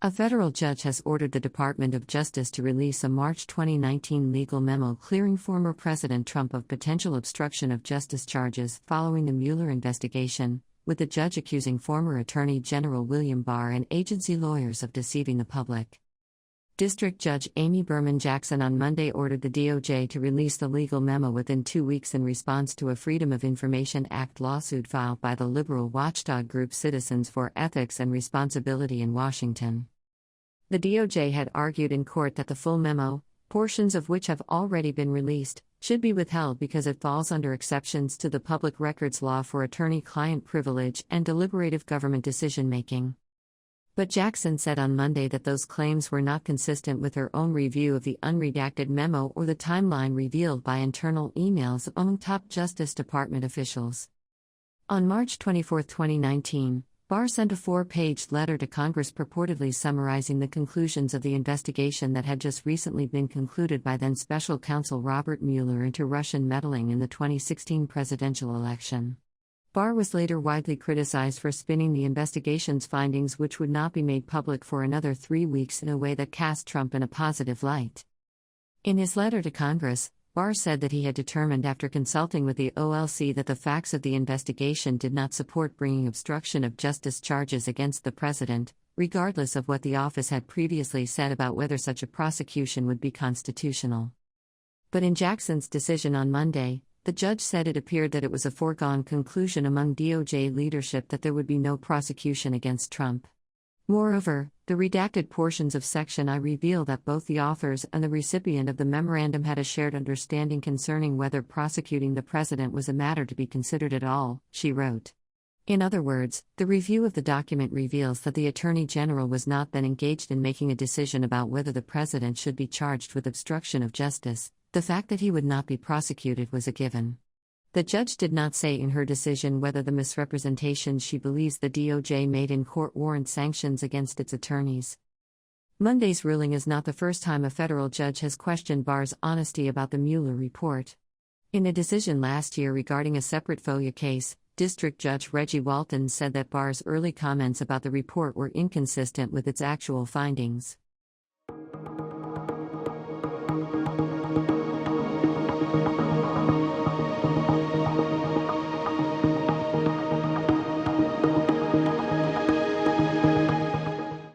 A federal judge has ordered the Department of Justice to release a March 2019 legal memo clearing former President Trump of potential obstruction of justice charges following the Mueller investigation, with the judge accusing former Attorney General William Barr and agency lawyers of deceiving the public. District Judge Amy Berman Jackson on Monday ordered the DOJ to release the legal memo within 2 weeks in response to a Freedom of Information Act lawsuit filed by the liberal watchdog group Citizens for Ethics and Responsibility in Washington. The DOJ had argued in court that the full memo, portions of which have already been released, should be withheld because it falls under exceptions to the public records law for attorney-client privilege and deliberative government decision-making. But Jackson said on Monday that those claims were not consistent with her own review of the unredacted memo or the timeline revealed by internal emails among top Justice Department officials. On March 24, 2019, Barr sent a 4-page letter to Congress purportedly summarizing the conclusions of the investigation that had just recently been concluded by then Special Counsel Robert Mueller into Russian meddling in the 2016 presidential election. Barr was later widely criticized for spinning the investigation's findings, which would not be made public for another 3 weeks, in a way that cast Trump in a positive light. In his letter to Congress, Barr said that he had determined after consulting with the OLC that the facts of the investigation did not support bringing obstruction of justice charges against the president, regardless of what the office had previously said about whether such a prosecution would be constitutional. But in Jackson's decision on Monday, the judge said it appeared that it was a foregone conclusion among DOJ leadership that there would be no prosecution against Trump. Moreover, the redacted portions of Section I reveal that both the authors and the recipient of the memorandum had a shared understanding concerning whether prosecuting the president was a matter to be considered at all, she wrote. In other words, the review of the document reveals that the Attorney General was not then engaged in making a decision about whether the president should be charged with obstruction of justice. The fact that he would not be prosecuted was a given. The judge did not say in her decision whether the misrepresentations she believes the DOJ made in court warrant sanctions against its attorneys. Monday's ruling is not the first time a federal judge has questioned Barr's honesty about the Mueller report. In a decision last year regarding a separate FOIA case, District Judge Reggie Walton said that Barr's early comments about the report were inconsistent with its actual findings.